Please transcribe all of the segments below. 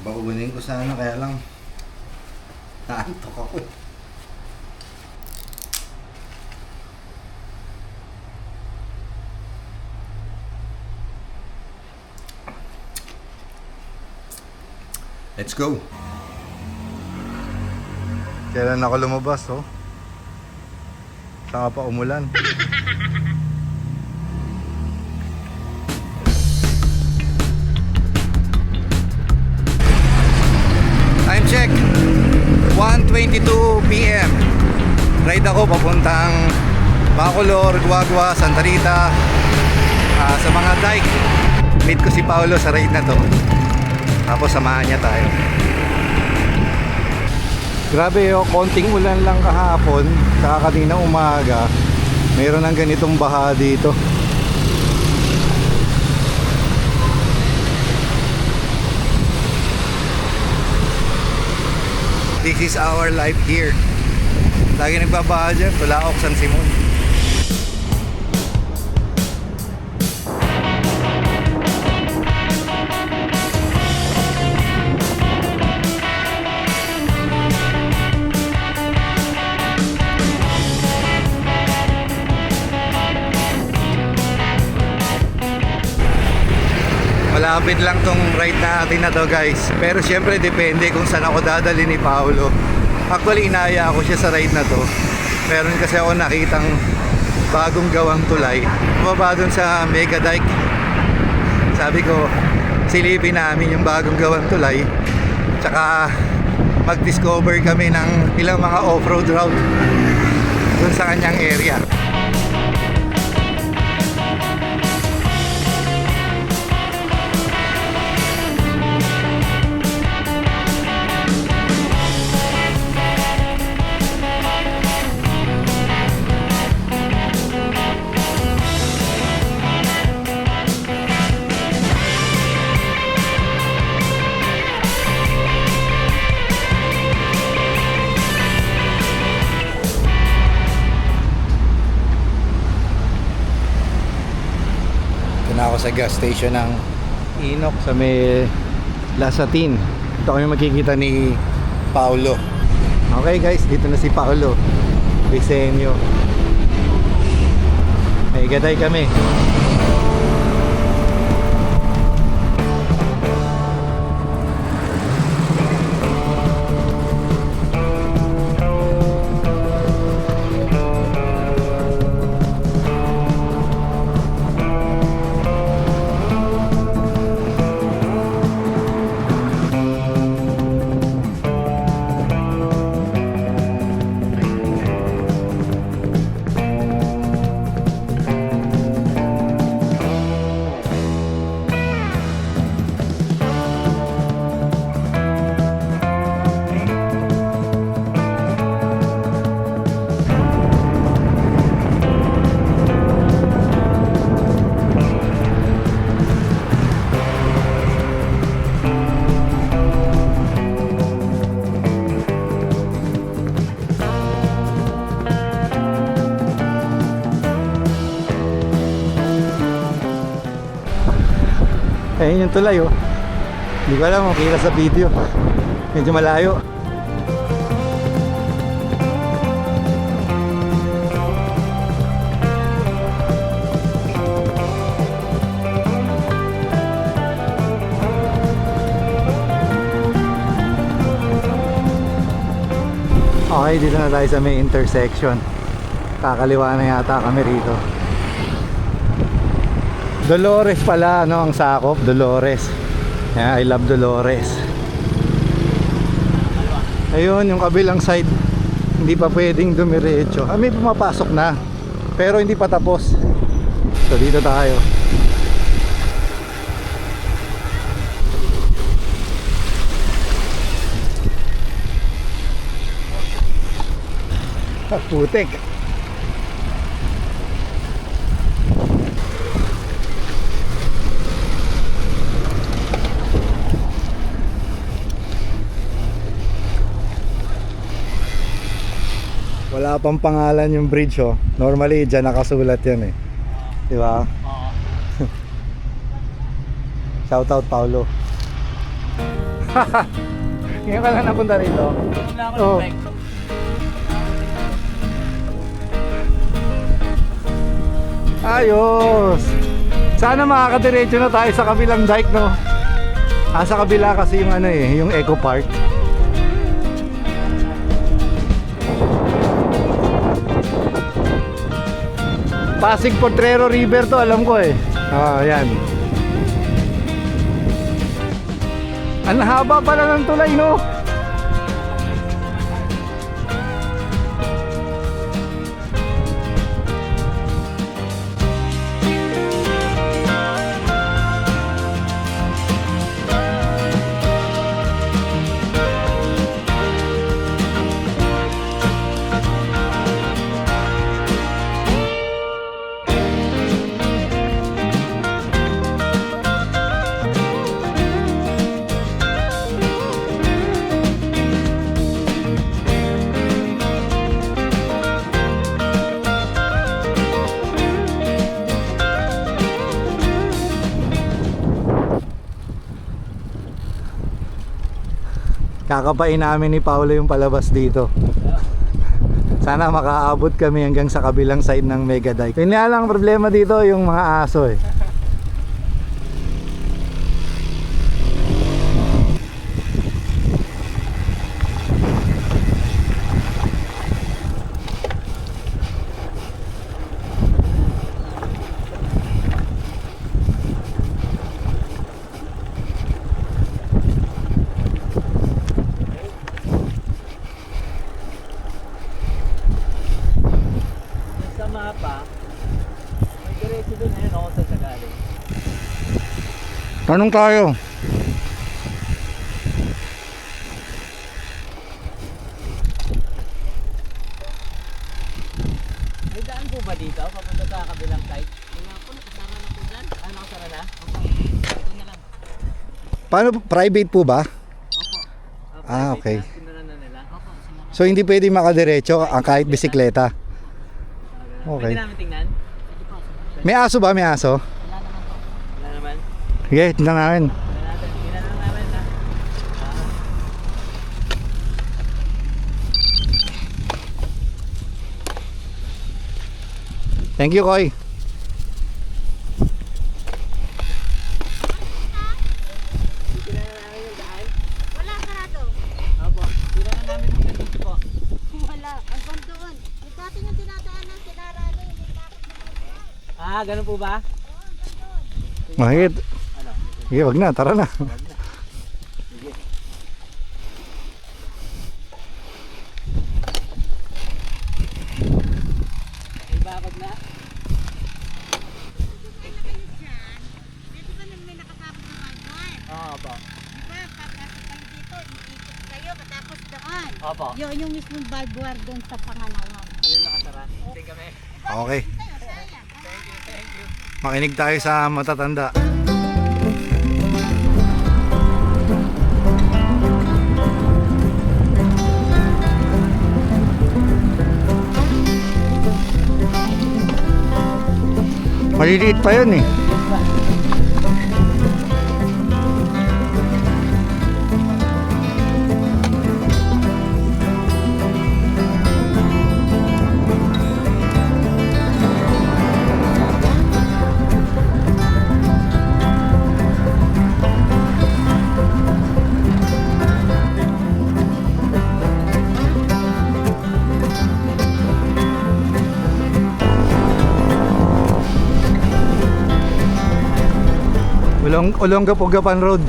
Baunin ko sana kaya lang naantok ako. Let's go. Kailan ako lumabas, oh? Saka pa umulan. Time check 1:22 PM. Ride ako papuntang Bacolor, Guagua, Santa Rita, sa mga dike. Meet ko si Paolo sa ride na to. Tapos samahan niya tayo. Grabe, oh, konting ulan lang kahapon, saka kanina umaga mayroon ng ganitong baha dito. This is our life here. Lagi nagbabaha dyan, Tulaok, San Simon. Malapit lang tong ride natin na to, guys. Pero syempre depende kung saan ako dadali ni Paolo. Actually inaya ako siya sa ride na to. Meron kasi ako nakitang bagong gawang tulay. Bumaba dun sa Mega Dike. Sabi ko silipin namin yung bagong gawang tulay. Tsaka mag-discover kami ng ilang mga off-road route dun sa kanyang area. Ako sa gas station ng Inok sa may Lasatin. Ito kami makikita ni Paolo. Okay guys, dito na si Paolo Visenyo. May gaday kami. Ayun yung tulay, oh. Hindi ko alam kung kita sa video. Medyo malayo. Okay, dito na tayo sa may intersection. Kakaliwa na yata kami rito. Dolores pala, no, ang sakop, Dolores. Yeah, I love Dolores. Ayun, yung kabilang side, hindi pa pwedeng dumiretso. May pumapasok na, pero hindi pa tapos. So dito tayo. Putik. Wala pang pangalan yung bridge, oh. Normally dyan nakasulat yan eh. Diba? Shout out Paulo. Ngayon ka lang napunta rito? Wala ako Oo. ng bike. Ayos! Sana makakadiretso na tayo sa kabilang dike, no? Sa kabila kasi yung ano eh, yung Eco Park. Pasig Potrero River to, alam ko eh. Yan. Ang haba pala ng tulay, no? Kakapain namin ni Paolo yung palabas dito. Sana makaabot kami hanggang sa kabilang side ng Mega Dike. Yun nga lang problema dito yung mga aso eh. Sa mapa, may diretso doon. Ayun ako sa Tagalog. Tanong tayo. May daan po ba dito? Papunta sa kabilang side? Wala po, nakasara na po dyan. Ah, nakasara na? Opo. Ito na lang. Paano, private po ba? Opo. Okay. Sinunan na nila? Opo, sinunan. So hindi pwede makadiretso kahit bisikleta. Okay. Pwede namin tingnan? Sige po. May aso ba? May aso? Wala naman po. Wala naman? Sige, tingnan namin. Wala natin. Tingnan lang namin na. Thank you, Koy. Tingnan na namin yung daan. Wala sarado. Opo. Tingnan na namin yung dito po. Wala. Ang doon. Yung dati yung dinadaanan, sinarado yung bakit na Ah, ganun po ba? Mahigit. Ano? Sige, wag na. Tara na. Sige. May bakod na. Dito ba nang may nakasabot na bangkwan? Oo po. Di ba, papasok kayo dito, iikot kayo, katapos doon. Opo. Yun yung mismong barbed wire doon sa pangalawa. Yung nakasara. Tingin kami. Okay. Thank you, thank you. Makinig tayo sa matatanda. Maliliit pa yun eh. Olongapogapan Road.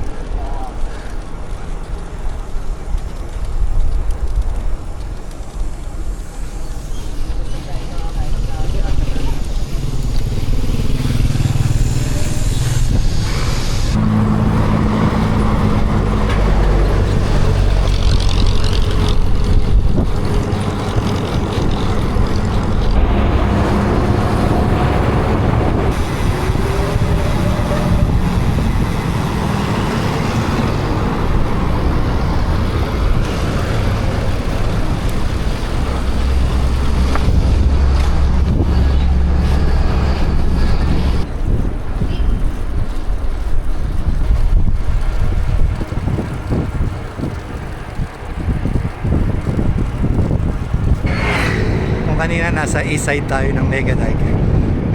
kanina nasa east side tayo ng Mega Dike.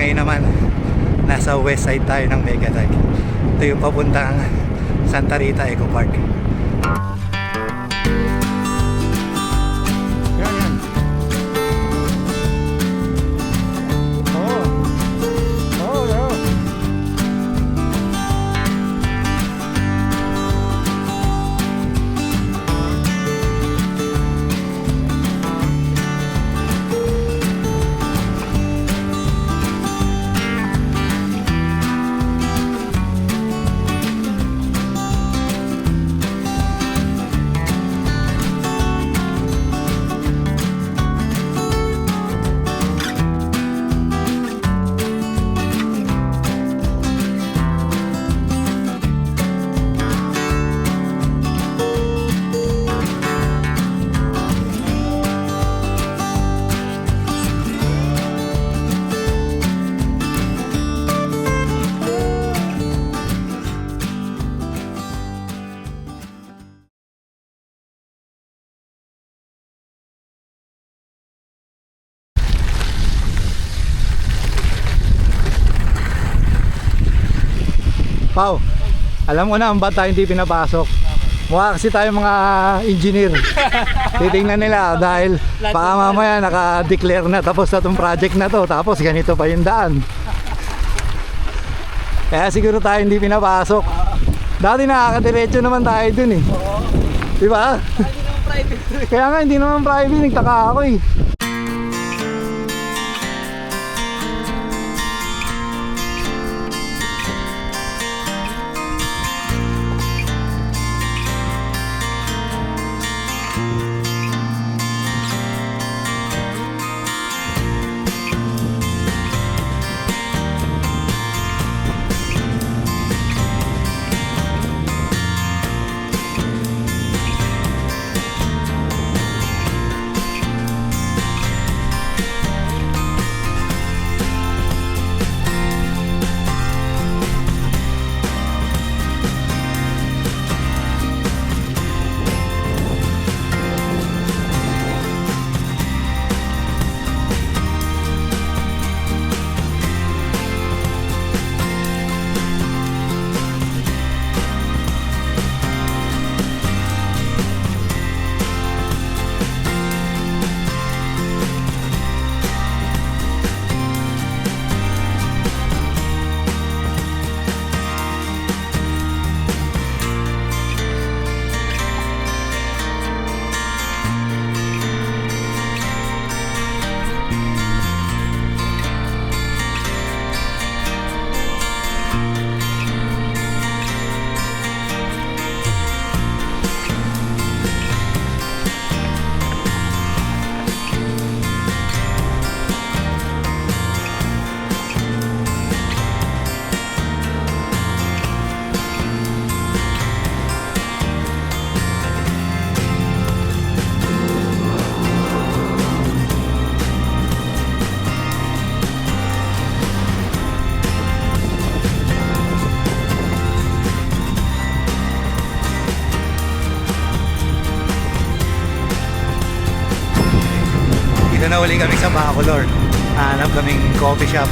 Ngayon naman, nasa west side tayo ng Mega Dike. Ito yung papuntang Santa Rita Eco Park. Yan, yan. Oo. Oo, oo. Pao, alam mo na ang ba't tayo hindi pinapasok? Mukha kasi tayo mga engineer. Titingnan nila dahil baka mamaya naka-declare na tapos na itong project na to, tapos ganito pa yung daan. Kaya siguro tayo hindi pinapasok. Dati nakakadiretso naman tayo dun eh. Diba? Hindi naman private. Kaya nga hindi naman private, nagtaka ako eh. Dito na uli kami sa Bacolor. Hanap kaming coffee shop.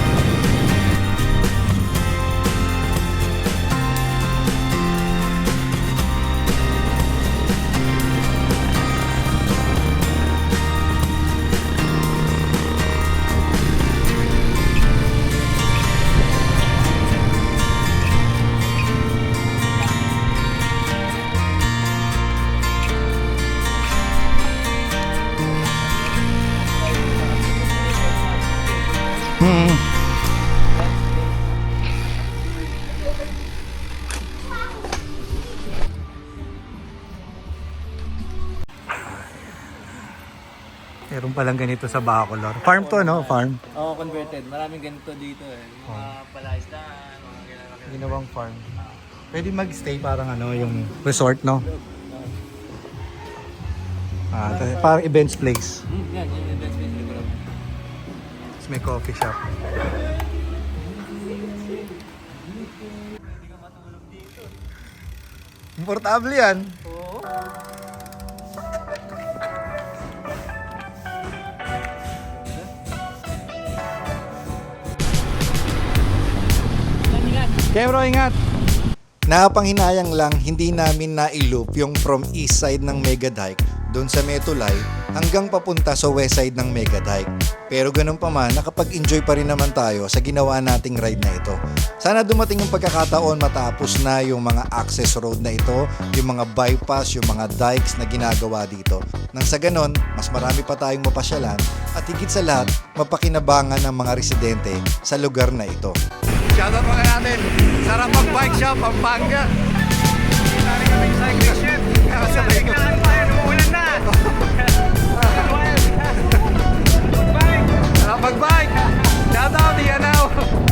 Meron palang ganito sa Bacolor. Farm to, no? Farm. Oo, converted. Maraming ganito dito eh. Yung mga palaisdaan, mga ginagawa. Ginawang farm. Pwede mag-stay parang ano, yung resort, no? Parang events place. Yan, yung event space nila. Tapos may coffee shop. Komportable yan. Oo. Okay bro, ingat! Nakapanghinayang lang, hindi namin na-loop yung from east side ng Mega Dike doon sa Metulay hanggang papunta sa west side ng Mega Dike. Pero ganun pa man, nakapag-enjoy pa rin naman tayo sa ginawa nating ride na ito. Sana dumating yung pagkakataon matapos na yung mga access road na ito, yung mga bypass, yung mga dikes na ginagawa dito. Nang sa ganon, mas marami pa tayong mapasyalan at higit sa lahat, mapakinabangan ng mga residente sa lugar na ito. Shoutout mga natin, sarap ang bike shop, Pampanga. Dali kaming cycling ship. Sabay ko. Umuulan na. Sarap mag-bike. Shoutout, Iyanaw.